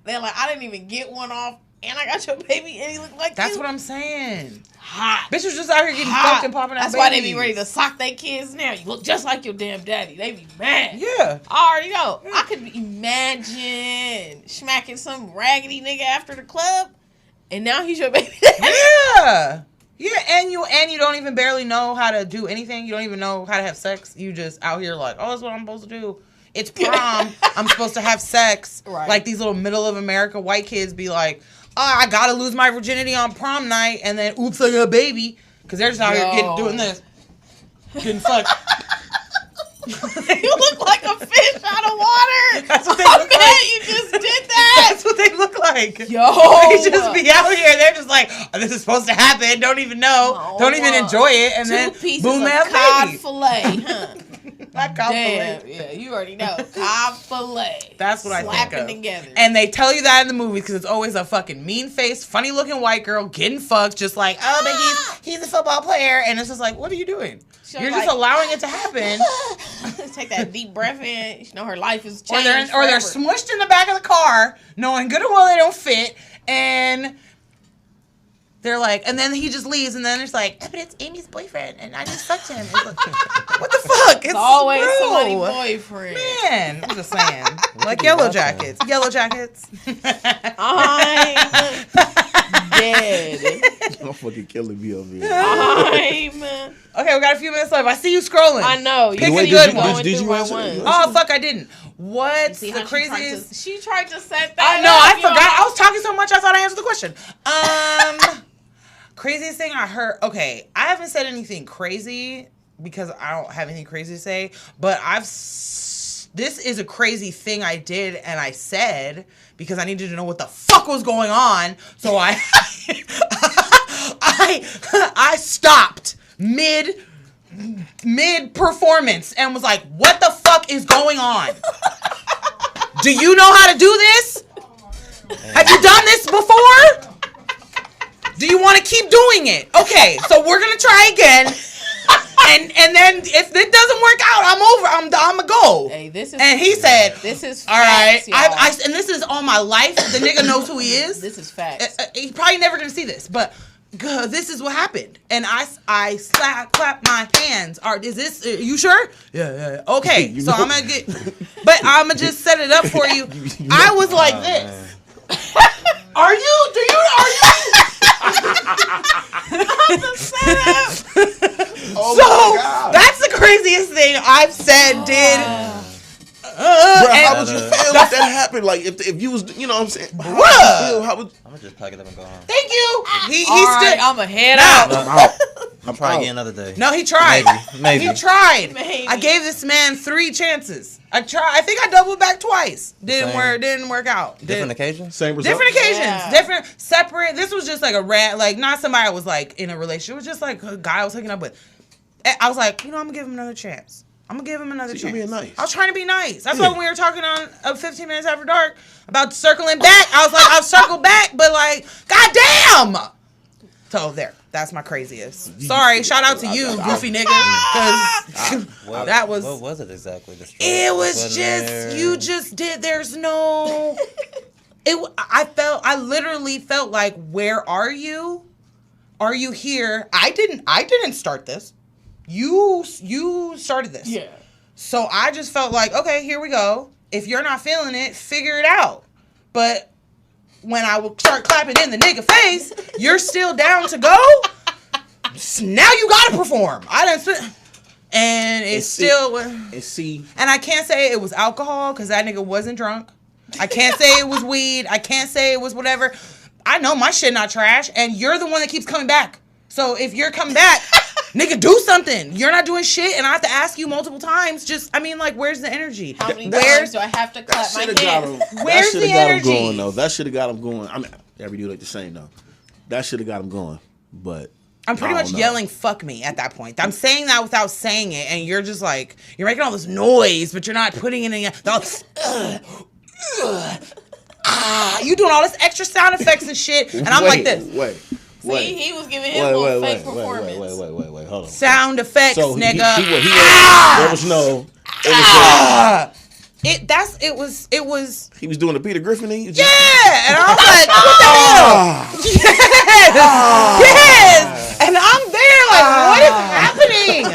They're like, I didn't even get one off, and I got your baby, and he looked like That's you. what I'm saying. Hot. Bitch was just out here getting Hot. fucked and popping out That's why they babies. be ready to sock their kids now. You look just like your damn daddy. They be mad. Yeah. I already know. I could imagine smacking some raggedy nigga after the club, and now he's your baby daddy. Yeah. Yeah, and you don't even barely know how to do anything. You don't even know how to have sex. You just out here like, oh, that's what I'm supposed to do. It's prom. I'm supposed to have sex. Right. Like these little middle of America white kids be like, oh, I gotta lose my virginity on prom night, and then oops, I got a baby. Because they're just out here doing this. Getting fucked. You look like a fish out of water. That's what they I look bet like. you just did that. That's what they look like. Yo. They just be out here. They're just like, oh, this is supposed to happen. Don't even know. Don't even enjoy it. And Two then pieces boom, of they have cod baby. fillet, huh? Not cod Damn. fillet. Yeah, you already know. Cod fillet. That's what I think Slapping of. together. And they tell you that in the movies because it's always a fucking mean-faced, funny-looking white girl getting fucked, just like, oh, but he's a football player. And it's just like, what are you doing? So You're like- just allowing it to happen. Take that deep breath in. You know her life is Or changed. they're forever. smushed in the back of the car, knowing good and well they don't fit, and they're like, and then he just leaves, and then it's like, but it's Amy's boyfriend, and I just fucked him. It's like, what the fuck? It's always bro. somebody's boyfriend. Man, I'm just saying. Like Yellow Jackets. Yellow Jackets. I'm dead. I'm fucking killing me over here. Okay, we got a few minutes left. I see you scrolling. I know. You Pick said a you good were one. going Did through you my answer? ones. Oh, fuck, I didn't. What's See the how craziest? she tried to set that I know, up, I forgot. y'all. I was talking so much, I thought I answered the question. Craziest thing I heard. Okay, I haven't said anything crazy because I don't have anything crazy to say, but this is a crazy thing I did and I said because I needed to know what the fuck was going on. So I I stopped mid performance and was like, what the fuck is going on? Do you know how to do this? Have you done this before? Do you want to keep doing it? Okay, so we're gonna try again. And then if it doesn't work out, I'm a go. Hey, this is. And he said, "This is facts, all right." y'all. And this is all my life. The nigga knows who he is. This is facts. He's probably never gonna see this, but this is what happened. And I clap my hands. Is this? You sure? Yeah. Okay, so I'm gonna get, but I'm gonna just set it up for you. I was like this. Are you? So that's the craziest thing I've said, did. Bro, how would you feel if that happened? Like, if you was, you know what I'm saying? How would you feel? How would... I'm gonna just pack it up and go home. Thank you. He All stood. right, I'm going to head out. I'll try again another day. No, he tried. Maybe. He tried. Maybe. I gave this man 3 chances. I think I doubled back twice. Didn't work out. Different occasions? Same result? Different occasions. Yeah. Different, separate. This was just like not somebody I was like in a relationship. It was just like a guy I was hooking up with. I was like, I'm going to give him another chance. I'm going to give him another chance. Being nice. I was trying to be nice. That's why when we were talking on 15 Minutes After Dark about circling back, I was like, I'll circle back, but like, goddamn. So there. That's my craziest. Sorry. Shout out to you, goofy nigga. Because that was... What was it exactly? It was just... You just did... There's no... I literally felt like, where are you? Are you here? I didn't start this. You started this. Yeah. So I just felt like, okay, here we go. If you're not feeling it, figure it out. But when I would start clapping in the nigga face, you're still down to go. Now you gotta perform. And it's still. And I can't say it was alcohol because that nigga wasn't drunk. I can't say it was weed. I can't say it was whatever. I know my shit not trash, and you're the one that keeps coming back. So if you're coming back, nigga, do something. You're not doing shit, and I have to ask you multiple times. Where's the energy? How many times do I have to clap my hands? Where's the energy? Going, though. That should have got him going. I mean, every dude like the same, though. That should have got him going, but... I'm pretty much yelling "fuck me" at that point. I'm saying that without saying it, and you're just like, you're making all this noise, but you're not putting it in. You doing all this extra sound effects and shit, and I'm like this. See, he was giving him a fake performance. Wait, hold on. Sound effects, so nigga. There was no. It was. He was doing the Peter Griffin thing. Yeah, and I was like, what the hell? Yes. And I'm there like, what is happening?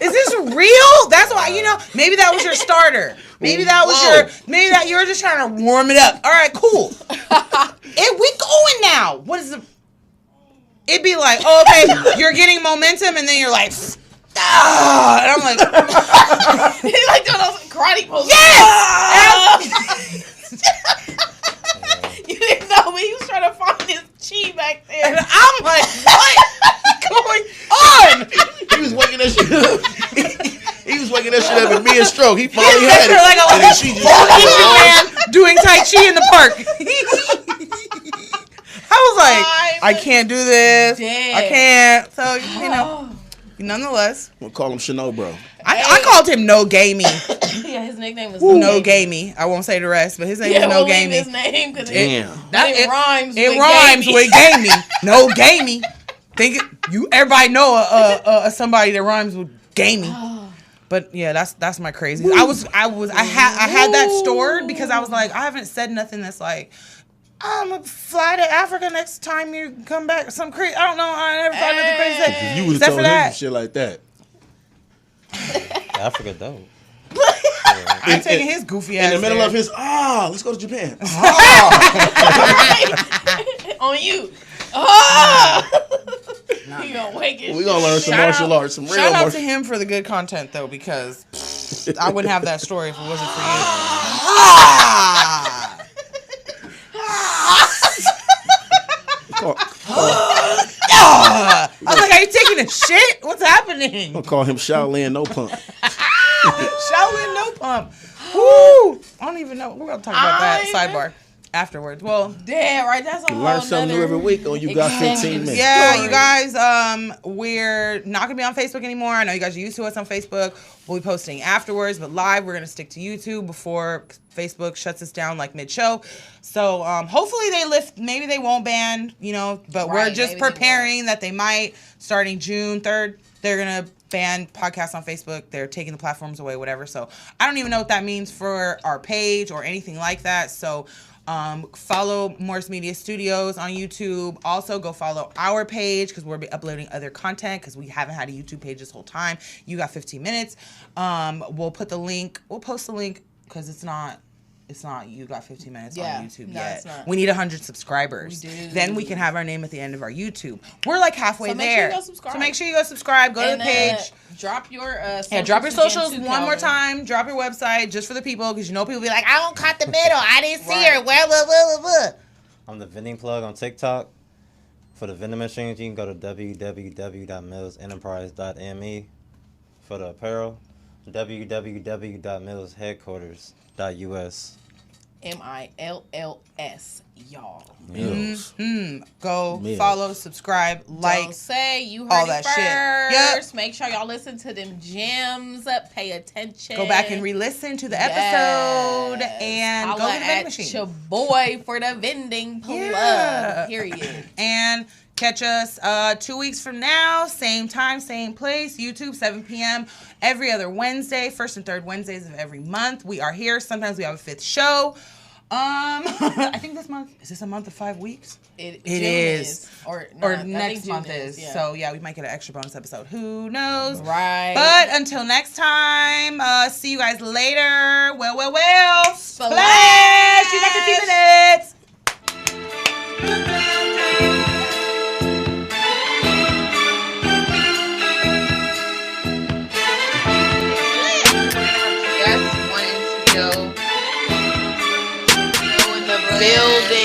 Is this real? That's why, maybe that was your starter. Maybe that was you were just trying to warm it up. All right, cool. We going now. What is it? It'd be like, oh, okay, you're getting momentum, and then you're like, and I'm like, He's like doing those karate poses. yes! You didn't know me. He was trying to find his chi back there. And I'm like, what's going on? He was waking that shit up. He was waking that shit up and me and Stroke. He finally had it. Like and then she just Asian man doing Tai Chi in the park. I was like, I can't do this. Dead. I can't. So, nonetheless. We'll call him Chino, bro. I called him No Gamey. Yeah, his nickname was No Gamey. I won't say the rest, but his name is No Gamey. His name because Damn. it rhymes. It rhymes with Gamey. No Gamey. Everybody know somebody that rhymes with Gamey. But yeah, that's my crazy. I had that stored because I was like, I haven't said nothing that's like, I'm gonna fly to Africa next time you come back. Some crazy. I don't know. I never thought about the crazy thing. You would have told him some shit like that. Africa dope. I'm taking his goofy ass in the middle there. of his let's go to Japan. On you. He gonna wake his We gonna learn some martial arts, some real Shout out martial. to him for the good content though, because I wouldn't have that story if it wasn't for you. I was like, are you taking a shit? What's happening? I'm gonna call him Shaolin No Pump. Shaolin No Pump. Woo! I don't even know. We're gonna talk about that sidebar afterwards. Well, damn, right? That's a You whole learn something new every week on You Got 15 Minutes. yeah, you guys, we're not gonna be on Facebook anymore. I know you guys are used to us on Facebook. We'll be posting afterwards, but live, we're gonna stick to YouTube before Facebook shuts us down like mid-show. So hopefully they lift. Maybe they won't ban, but we're just preparing that they might. Starting June 3rd, they're gonna ban podcasts on Facebook. They're taking the platforms away, whatever. So I don't even know what that means for our page or anything like that. So follow Morris Media Studios on YouTube. Also go follow our page because we'll be uploading other content because we haven't had a YouTube page this whole time. You Got 15 Minutes. We'll post the link because it's not You Got 15 Minutes on YouTube yet. It's not. We need 100 subscribers. We do. Then we can have our name at the end of our YouTube. We're like halfway So make there. sure you go subscribe. So make sure you go subscribe. Go to the page. Drop your Drop your socials again, too, one more Calvin. time. Drop your website just for the people because people be like, I don't cut the middle. I didn't see her. Blah, blah, blah, blah. I'm the Vending Plug on TikTok. For the vending machines, you can go to www.millsenterprise.me. For the apparel, www.millsheadquarters.us. MILLS, y'all. Mills. Go Mills. follow, subscribe, like. Don't say you heard all it that first. shit. Yep. Make sure y'all listen to them gems. Pay attention. Go back and re-listen to the episode Yes. and Holla go to the vending at machine. your boy for the vending plug. Yeah. Period. And catch us 2 weeks from now, same time, same place, YouTube, 7 p.m. every other Wednesday, first and third Wednesdays of every month. We are here. Sometimes we have a fifth show. I think this month, is this a month of 5 weeks? It is. Or Or not, next month June is. yeah. So, yeah, we might get an extra bonus episode. Who knows? Right. But until next time, see you guys later. Well. Splash! You got 15 minutes. Building.